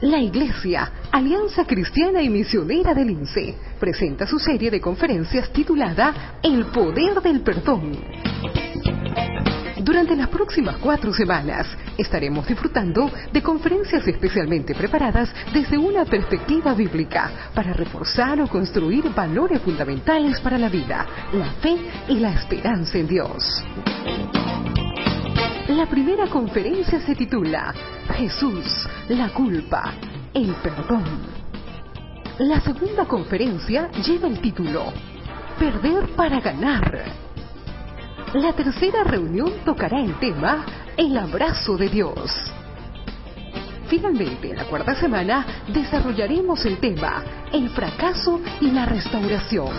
La Iglesia, Alianza Cristiana y Misionera del INSE, presenta su serie de conferencias titulada El Poder del Perdón. Durante las próximas 4 semanas estaremos disfrutando de conferencias especialmente preparadas desde una perspectiva bíblica para reforzar o construir valores fundamentales para la vida, la fe y la esperanza en Dios. La primera conferencia se titula Jesús, la culpa, el perdón. La segunda conferencia lleva el título Perder para ganar. La tercera reunión tocará el tema El abrazo de Dios. Finalmente, en la 4ª semana, desarrollaremos el tema El fracaso y la restauración.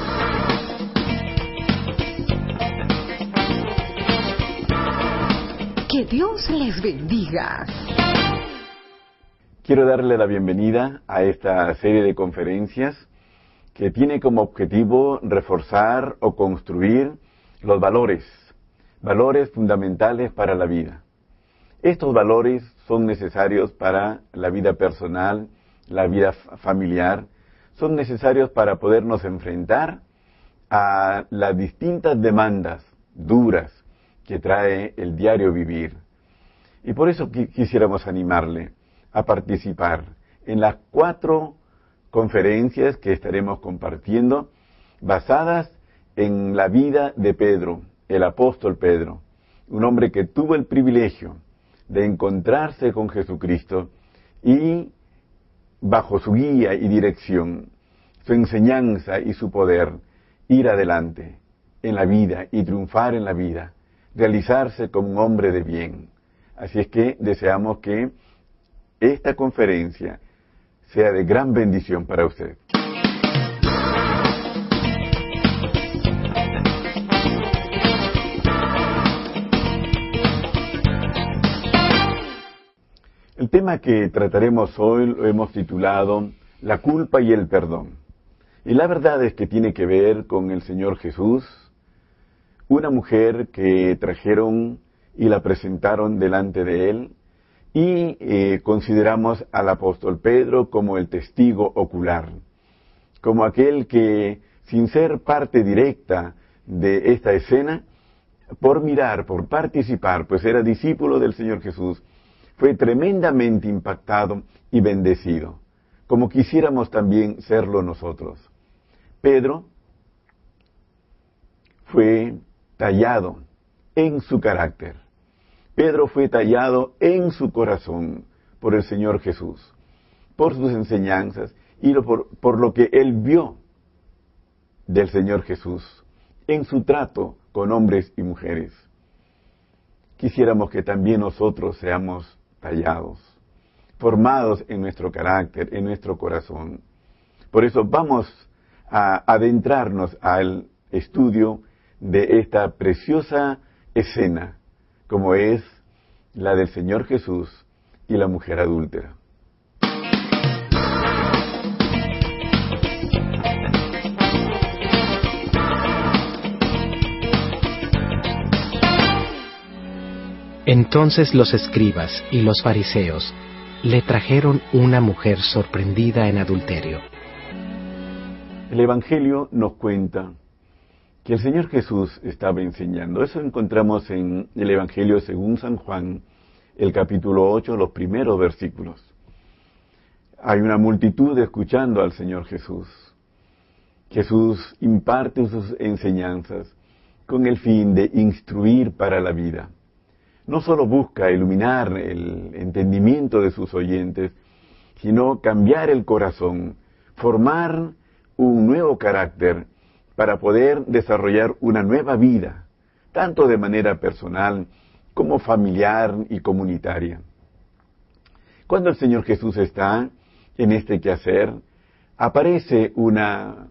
Que Dios les bendiga. Quiero darle la bienvenida a esta serie de conferencias que tiene como objetivo reforzar o construir los valores fundamentales para la vida. Estos valores son necesarios para la vida personal, la vida familiar, son necesarios para podernos enfrentar a las distintas demandas duras que trae el diario vivir. Y por eso quisiéramos animarle a participar en las 4 conferencias que estaremos compartiendo, basadas en la vida de Pedro, el apóstol Pedro, un hombre que tuvo el privilegio de encontrarse con Jesucristo y bajo su guía y dirección, su enseñanza y su poder, ir adelante en la vida y triunfar en la vida, realizarse como un hombre de bien. Así es que deseamos que esta conferencia sea de gran bendición para usted. El tema que trataremos hoy lo hemos titulado La culpa y el perdón. Y la verdad es que tiene que ver con el Señor Jesús, una mujer que trajeron y la presentaron delante de Él, y consideramos al apóstol Pedro como el testigo ocular, como aquel que, sin ser parte directa de esta escena, por mirar, por participar, pues era discípulo del Señor Jesús, fue tremendamente impactado y bendecido, como quisiéramos también serlo nosotros. Pedro fue tallado en su carácter. Pedro fue tallado en su corazón por el Señor Jesús, por sus enseñanzas y por lo que él vio del Señor Jesús en su trato con hombres y mujeres. Quisiéramos que también nosotros seamos tallados, formados en nuestro carácter, en nuestro corazón. Por eso vamos a adentrarnos al estudio de esta preciosa escena, como es la del Señor Jesús y la mujer adúltera. Entonces los escribas y los fariseos le trajeron una mujer sorprendida en adulterio. El Evangelio nos cuenta que el Señor Jesús estaba enseñando. Eso encontramos en el Evangelio según San Juan, el capítulo 8, los primeros versículos. Hay una multitud escuchando al Señor Jesús. Jesús imparte sus enseñanzas con el fin de instruir para la vida. No solo busca iluminar el entendimiento de sus oyentes, sino cambiar el corazón, formar un nuevo carácter para poder desarrollar una nueva vida, tanto de manera personal como familiar y comunitaria. Cuando el Señor Jesús está en este quehacer, aparece una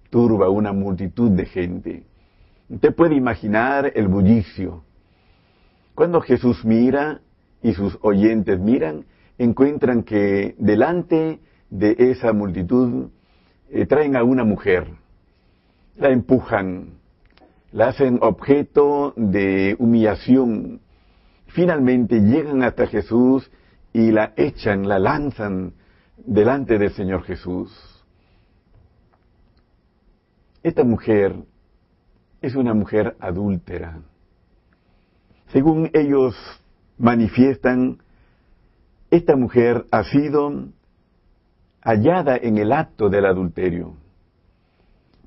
turba, una multitud de gente. Usted puede imaginar el bullicio. Cuando Jesús mira y sus oyentes miran, encuentran que delante de esa multitud traen a una mujer, la empujan, la hacen objeto de humillación. Finalmente llegan hasta Jesús y la echan, la lanzan delante del Señor Jesús. Esta mujer es una mujer adúltera. Según ellos manifiestan, esta mujer ha sido hallada en el acto del adulterio.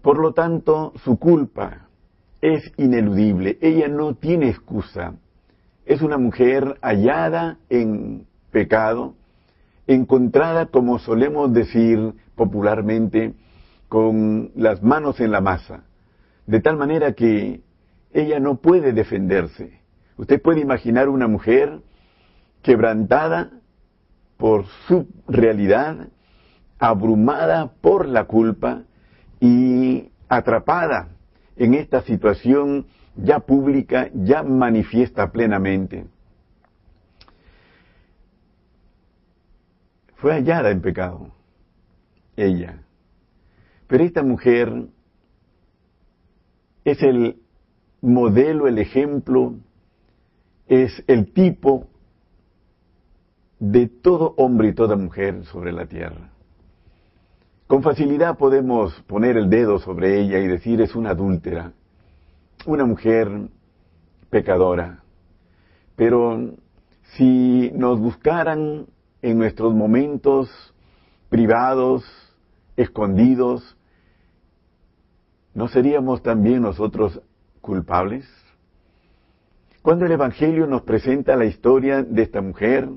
Por lo tanto, su culpa es ineludible. Ella no tiene excusa. Es una mujer hallada en pecado, encontrada, como solemos decir popularmente, con las manos en la masa, de tal manera que ella no puede defenderse. Usted puede imaginar una mujer quebrantada por su realidad, abrumada por la culpa y atrapada en esta situación ya pública, ya manifiesta plenamente. Fue hallada en pecado, ella. Pero esta mujer es el modelo, el ejemplo, es el tipo de todo hombre y toda mujer sobre la tierra. Con facilidad podemos poner el dedo sobre ella y decir es una adúltera, una mujer pecadora. Pero si nos buscaran en nuestros momentos privados, escondidos, ¿no seríamos también nosotros culpables? Cuando el Evangelio nos presenta la historia de esta mujer,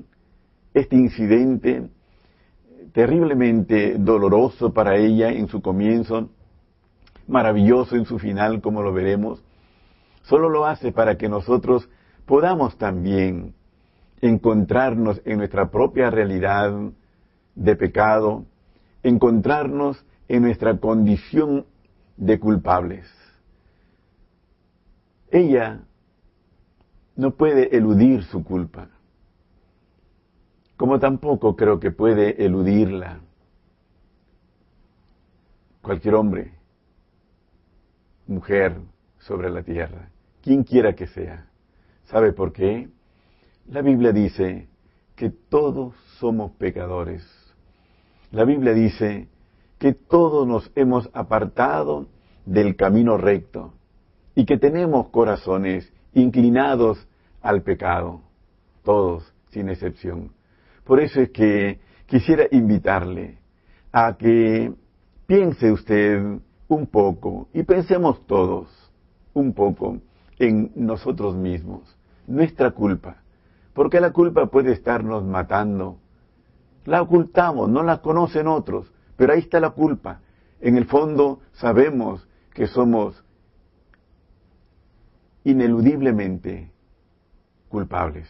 este incidente terriblemente doloroso para ella en su comienzo, maravilloso en su final, como lo veremos, solo lo hace para que nosotros podamos también encontrarnos en nuestra propia realidad de pecado, encontrarnos en nuestra condición de culpables. Ella no puede eludir su culpa, como tampoco creo que puede eludirla cualquier hombre, mujer sobre la tierra, quien quiera que sea. ¿Sabe por qué? La Biblia dice que todos somos pecadores. La Biblia dice que todos nos hemos apartado del camino recto y que tenemos corazones inclinados al pecado, todos, sin excepción. Por eso es que quisiera invitarle a que piense usted un poco, y pensemos todos un poco en nosotros mismos, nuestra culpa, porque la culpa puede estarnos matando. La ocultamos, no la conocen otros, pero ahí está la culpa. En el fondo sabemos que somos ineludiblemente culpables.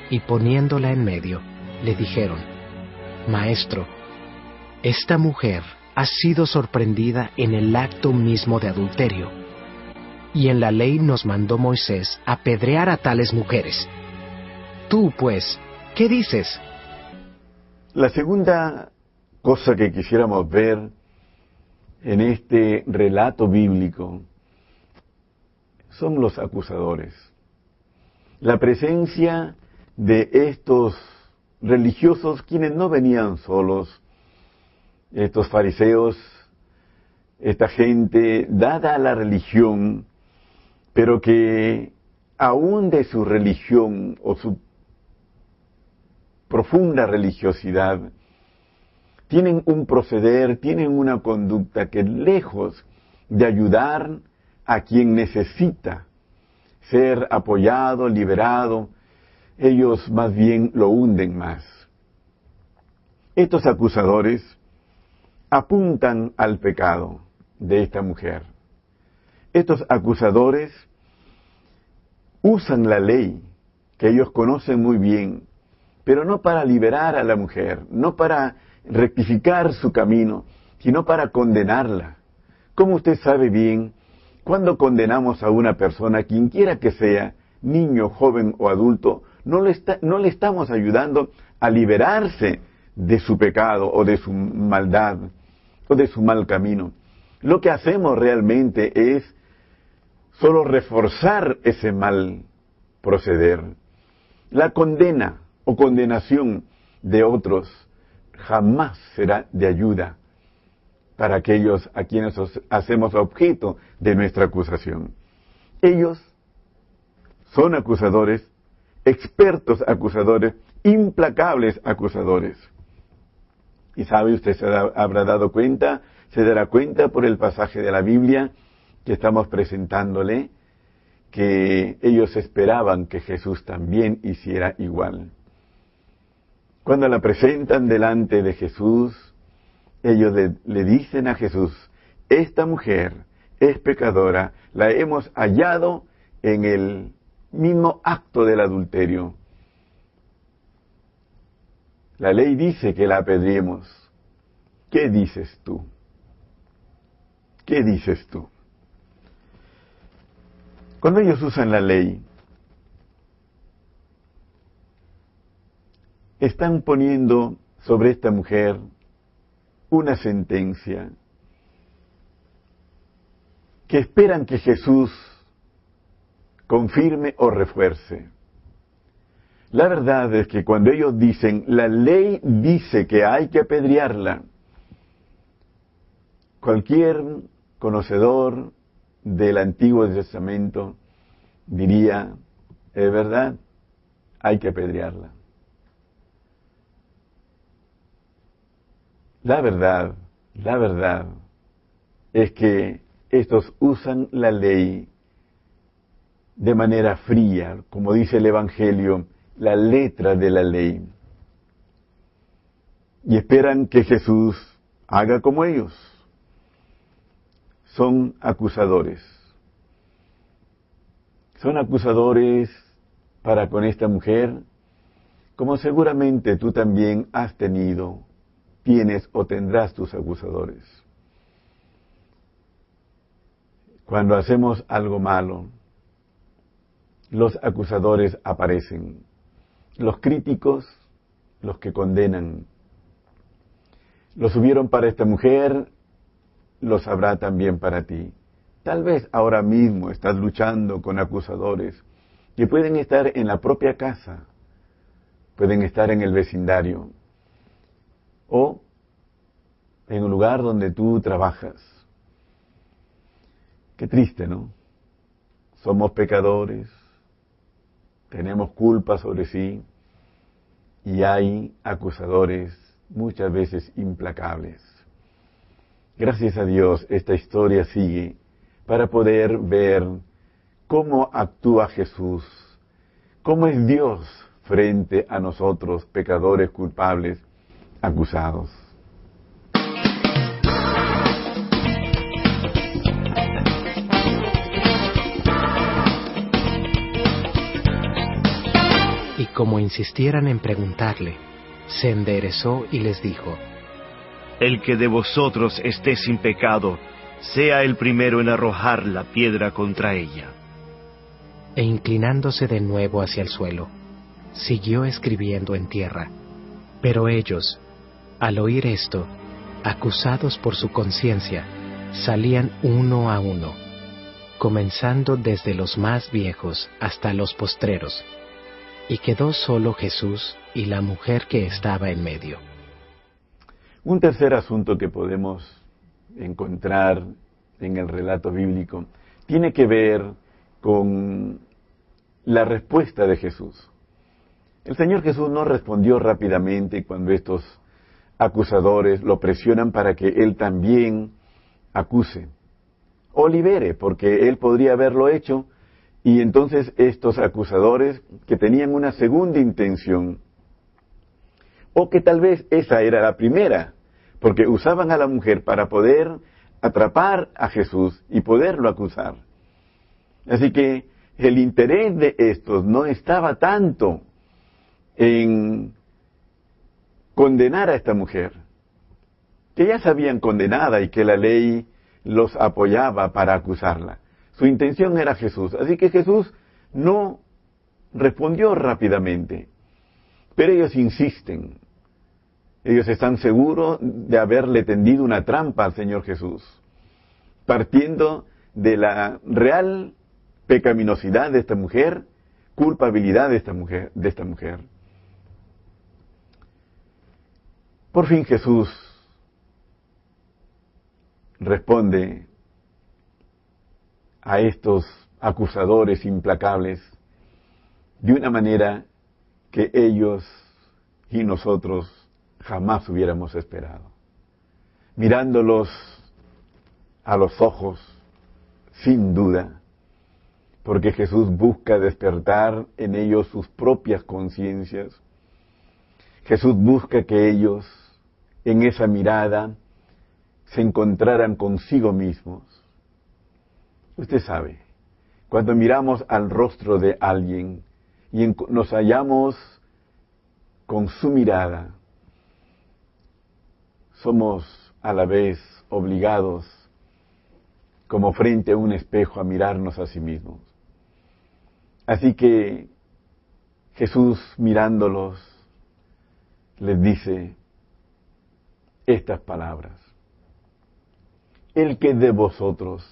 Y poniéndola en medio, le dijeron: Maestro, esta mujer ha sido sorprendida en el acto mismo de adulterio, y en la ley nos mandó Moisés apedrear a tales mujeres. Tú, pues, ¿qué dices? La segunda cosa que quisiéramos ver en este relato bíblico son los acusadores. La presencia de estos religiosos, quienes no venían solos, estos fariseos, esta gente dada a la religión, pero que aún de su religión o su profunda religiosidad, tienen un proceder, tienen una conducta que lejos de ayudar a quien necesita ser apoyado, liberado, ellos más bien lo hunden más. Estos acusadores apuntan al pecado de esta mujer. Estos acusadores usan la ley, que ellos conocen muy bien, pero no para liberar a la mujer, no para rectificar su camino, sino para condenarla. Como usted sabe bien, cuando condenamos a una persona, quien quiera que sea, niño, joven o adulto, no le estamos ayudando a liberarse de su pecado o de su maldad o de su mal camino. lo que hacemos realmente es solo reforzar ese mal proceder. La condena o condenación de otros jamás será de ayuda para aquellos a quienes hacemos objeto de nuestra acusación. Ellos son acusadores, expertos acusadores, implacables acusadores. Y sabe, usted se dará cuenta por el pasaje de la Biblia que estamos presentándole, que ellos esperaban que Jesús también hiciera igual. Cuando la presentan delante de Jesús, ellos le dicen a Jesús: esta mujer es pecadora, la hemos hallado en el mismo acto del adulterio. La ley dice que la apedreemos. ¿Qué dices tú? ¿Qué dices tú? Cuando ellos usan la ley, están poniendo sobre esta mujer una sentencia que esperan que Jesús confirme o refuerce. La verdad es que cuando ellos dicen, la ley dice que hay que apedrearla, cualquier conocedor del Antiguo Testamento diría, es verdad, hay que apedrearla. La verdad es que estos usan la ley de manera fría, como dice el Evangelio, la letra de la ley. Y esperan que Jesús haga como ellos. Son acusadores. Son acusadores para con esta mujer, como seguramente tú también has tenido, tienes o tendrás tus acusadores. Cuando hacemos algo malo, los acusadores aparecen, los críticos, los que condenan. Los hubieron para esta mujer, los habrá también para ti. Tal vez ahora mismo estás luchando con acusadores que pueden estar en la propia casa, pueden estar en el vecindario o en un lugar donde tú trabajas. Qué triste, ¿no? Somos pecadores, tenemos culpa sobre sí y hay acusadores muchas veces implacables. Gracias a Dios esta historia sigue para poder ver cómo actúa Jesús, cómo es Dios frente a nosotros, pecadores culpables, acusados. Y como insistieran en preguntarle, se enderezó y les dijo: El que de vosotros esté sin pecado, sea el primero en arrojar la piedra contra ella. E inclinándose de nuevo hacia el suelo, siguió escribiendo en tierra. Pero ellos, al oír esto, acusados por su conciencia, salían uno a uno, comenzando desde los más viejos hasta los postreros, y quedó solo Jesús y la mujer que estaba en medio. Un tercer asunto que podemos encontrar en el relato bíblico tiene que ver con la respuesta de Jesús. El Señor Jesús no respondió rápidamente cuando estos acusadores lo presionan para que Él también acuse o libere, porque Él podría haberlo hecho, y entonces estos acusadores que tenían una segunda intención, o que tal vez esa era la primera, porque usaban a la mujer para poder atrapar a Jesús y poderlo acusar. Así que el interés de estos no estaba tanto en condenar a esta mujer, que ya sabían condenada y que la ley los apoyaba para acusarla. Su intención era Jesús, así que Jesús no respondió rápidamente, pero ellos insisten. Ellos están seguros de haberle tendido una trampa al Señor Jesús. partiendo de la real pecaminosidad de esta mujer, culpabilidad de esta mujer. Por fin Jesús responde a estos acusadores implacables de una manera que ellos y nosotros jamás hubiéramos esperado. Mirándolos a los ojos, sin duda, porque Jesús busca despertar en ellos sus propias conciencias. Jesús busca que ellos, en esa mirada, se encontraran consigo mismos. Usted sabe, cuando miramos al rostro de alguien y nos hallamos con su mirada, somos a la vez obligados, como frente a un espejo, a mirarnos a sí mismos. Así que Jesús, mirándolos, les dice estas palabras: el que de vosotros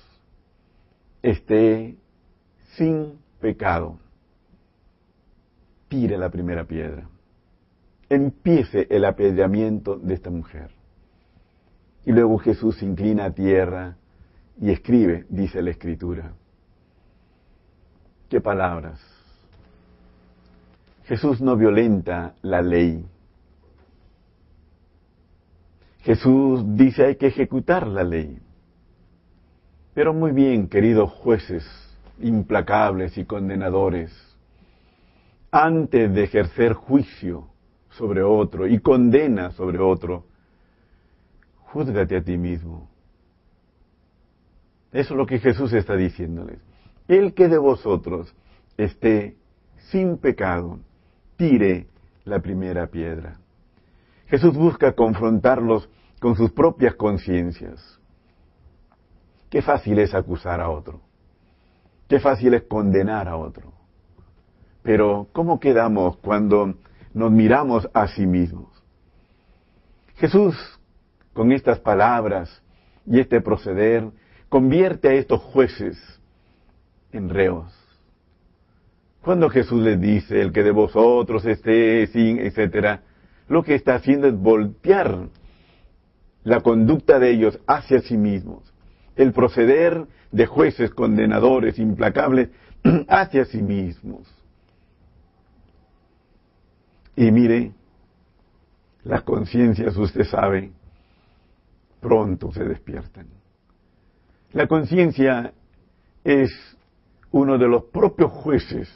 esté sin pecado, tire la primera piedra. Empiece el apedreamiento de esta mujer. Y luego Jesús se inclina a tierra y escribe, dice la Escritura. ¿Qué palabras? Jesús no violenta la ley. Jesús dice hay que ejecutar la ley. Pero muy bien, queridos jueces implacables y condenadores, antes de ejercer juicio sobre otro y condena sobre otro, júzgate a ti mismo. Eso es lo que Jesús está diciéndoles. El que de vosotros esté sin pecado, tire la primera piedra. Jesús busca confrontarlos con sus propias conciencias. Qué fácil es acusar a otro. Qué fácil es condenar a otro. Pero, ¿cómo quedamos cuando nos miramos a sí mismos? Jesús, con estas palabras y este proceder, convierte a estos jueces en reos. Cuando Jesús les dice, el que de vosotros esté sin, etcétera, lo que está haciendo es voltear la conducta de ellos hacia sí mismos. El proceder de jueces condenadores, implacables, hacia sí mismos. Y mire, las conciencias, usted sabe, pronto se despiertan. La conciencia es uno de los propios jueces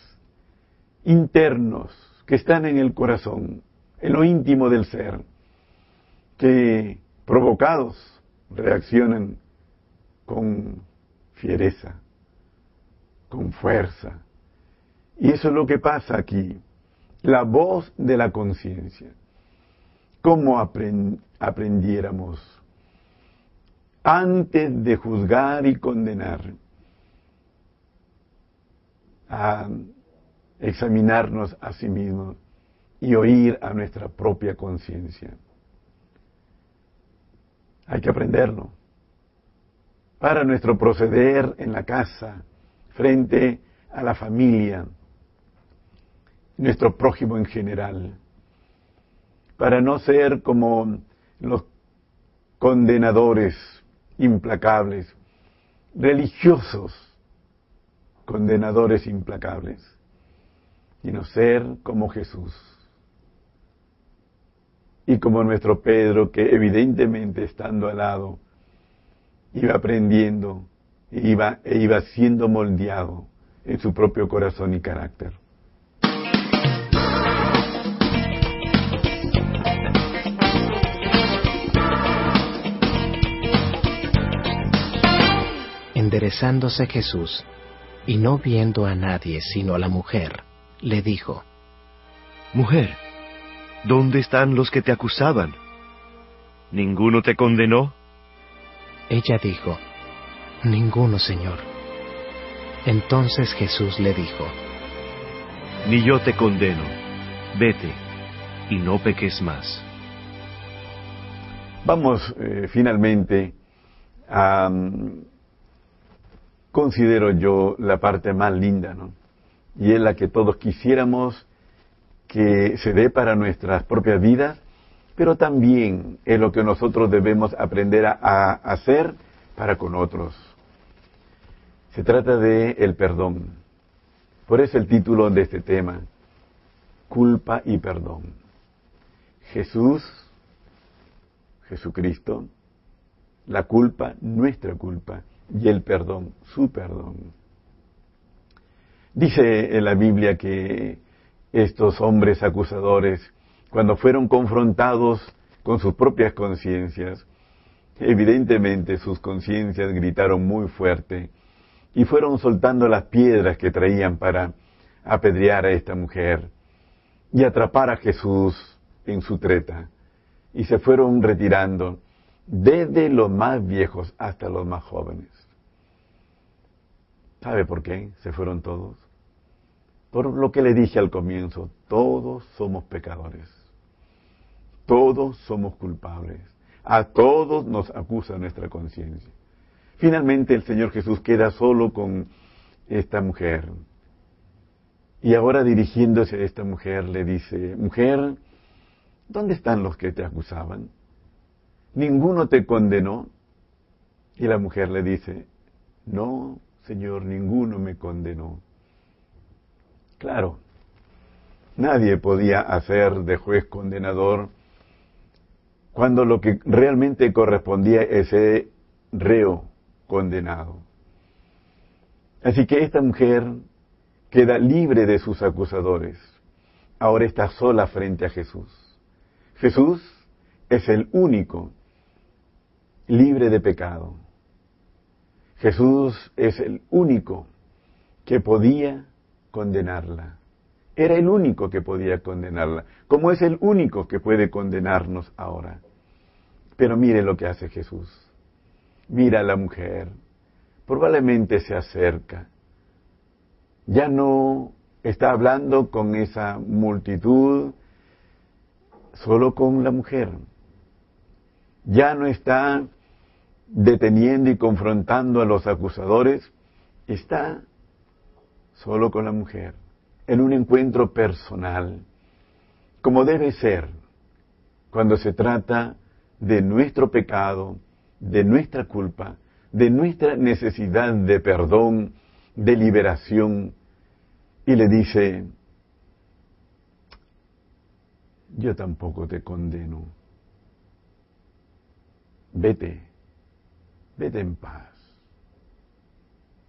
internos que están en el corazón, en lo íntimo del ser, que provocados reaccionan con fiereza, con fuerza. Y eso es lo que pasa aquí, la voz de la conciencia. ¿Cómo aprendiéramos antes de juzgar y condenar a examinarnos a sí mismos y oír a nuestra propia conciencia? Hay que aprenderlo para nuestro proceder en la casa, frente a la familia, nuestro prójimo en general, para no ser como los condenadores implacables, religiosos condenadores implacables, sino ser como Jesús. Y como nuestro Pedro, que evidentemente estando al lado, iba aprendiendo e iba siendo moldeado en su propio corazón y carácter. Enderezándose Jesús, y no viendo a nadie sino a la mujer, le dijo: Mujer, ¿dónde están los que te acusaban? ¿Ninguno te condenó? Ella dijo: Ninguno, Señor. Entonces Jesús le dijo: Ni yo te condeno. Vete, y no peques más. Vamos finalmente a considero yo la parte más linda, ¿no? Y es la que todos quisiéramos que se dé para nuestras propias vidas, pero también es lo que nosotros debemos aprender a hacer para con otros. Se trata de el perdón. Por eso el título de este tema, culpa y perdón. Jesucristo, la culpa, nuestra culpa, y el perdón, su perdón. Dice en la Biblia que estos hombres acusadores, cuando fueron confrontados con sus propias conciencias, evidentemente sus conciencias gritaron muy fuerte y fueron soltando las piedras que traían para apedrear a esta mujer y atrapar a Jesús en su treta. Y se fueron retirando desde los más viejos hasta los más jóvenes. ¿Sabe por qué se fueron todos? Por lo que le dije al comienzo, todos somos pecadores. Todos somos culpables. A todos nos acusa nuestra conciencia. Finalmente el Señor Jesús queda solo con esta mujer. Y ahora dirigiéndose a esta mujer le dice, mujer, ¿dónde están los que te acusaban? ¿Ninguno te condenó? Y la mujer le dice, no, Señor, ninguno me condenó. Claro, nadie podía hacer de juez condenador cuando lo que realmente correspondía es ese reo condenado. Así que esta mujer queda libre de sus acusadores. Ahora está sola frente a Jesús. Jesús es el único libre de pecado. Jesús es el único que podía condenarla. Era el único que podía condenarla, como es el único que puede condenarnos ahora. Pero mire lo que hace Jesús. Mira a la mujer, probablemente se acerca. Ya no está hablando con esa multitud, solo con la mujer. Ya no está deteniendo y confrontando a los acusadores, está solo con la mujer, en un encuentro personal, como debe ser cuando se trata de nuestro pecado, de nuestra culpa, de nuestra necesidad de perdón, de liberación, y le dice, yo tampoco te condeno, vete en paz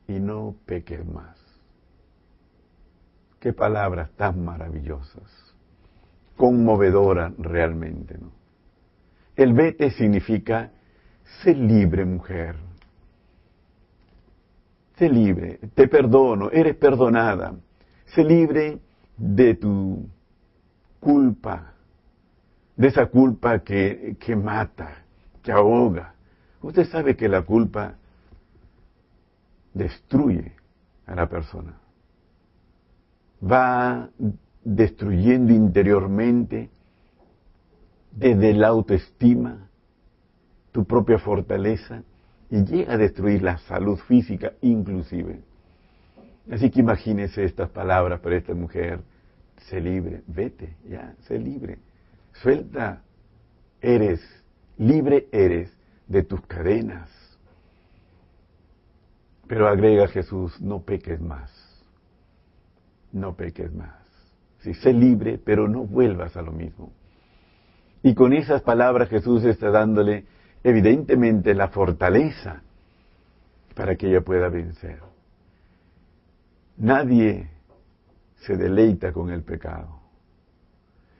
y no peques más. Qué palabras tan maravillosas, conmovedoras realmente, ¿no? El vete significa, sé libre, mujer. Sé libre, te perdono, eres perdonada. Sé libre de tu culpa, de esa culpa que mata, que ahoga. Usted sabe que la culpa destruye a la persona. Va destruyendo interiormente, desde la autoestima, tu propia fortaleza, y llega a destruir la salud física inclusive. Así que imagínese estas palabras para esta mujer, sé libre, vete, ya, sé libre, suelta, libre eres de tus cadenas. Pero agrega Jesús, no peques más, no peques más. Sí, sé libre, pero no vuelvas a lo mismo. Y con esas palabras Jesús está dándole evidentemente la fortaleza para que ella pueda vencer. Nadie se deleita con el pecado.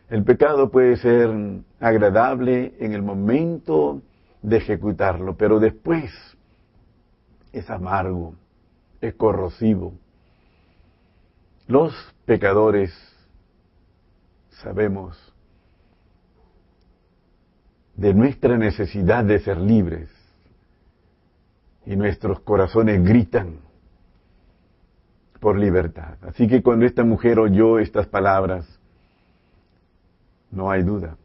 El pecado puede ser agradable en el momento de ejecutarlo, pero después es amargo, es corrosivo. Los pecadores sabemos de nuestra necesidad de ser libres y nuestros corazones gritan por libertad. Así que cuando esta mujer oyó estas palabras, no hay duda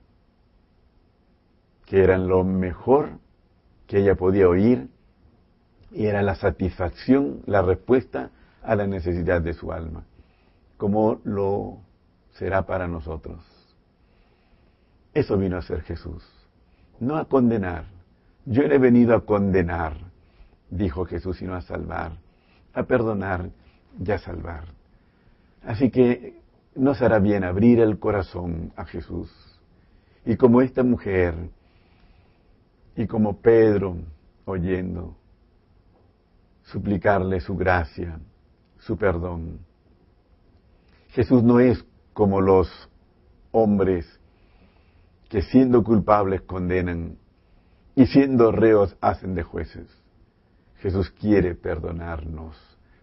que eran lo mejor que ella podía oír Y era la satisfacción, la respuesta a la necesidad de su alma, como lo será para nosotros. Eso vino a ser Jesús, no a condenar. Yo no he venido a condenar, dijo Jesús, sino a salvar, a perdonar y a salvar. Así que nos hará bien abrir el corazón a Jesús. Y como esta mujer, y como Pedro, oyendo, suplicarle su gracia, su perdón. Jesús no es como los hombres que siendo culpables condenan y siendo reos hacen de jueces. Jesús quiere perdonarnos,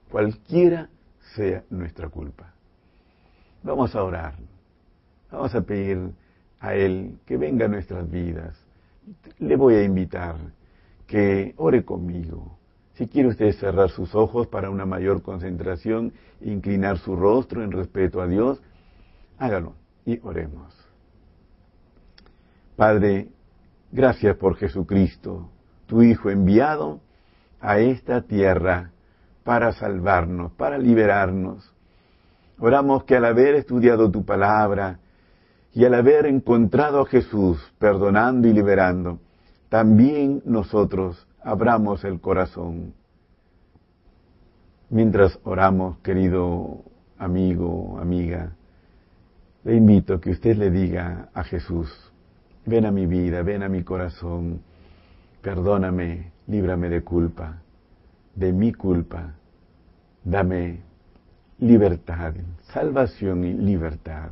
cualquiera sea nuestra culpa. Vamos a orar, vamos a pedir a Él que venga a nuestras vidas. Le voy a invitar que ore conmigo. Si quiere usted cerrar sus ojos para una mayor concentración, inclinar su rostro en respeto a Dios, hágalo y oremos. Padre, gracias por Jesucristo, tu Hijo enviado a esta tierra para salvarnos, para liberarnos. Oramos que al haber estudiado tu palabra y al haber encontrado a Jesús perdonando y liberando, también nosotros abramos el corazón. Mientras oramos, querido amigo, amiga, le invito a que usted le diga a Jesús: ven a mi vida, ven a mi corazón, perdóname, líbrame de culpa, de mi culpa, dame libertad, salvación y libertad.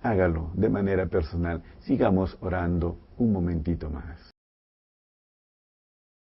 Hágalo de manera personal. Sigamos orando un momentito más.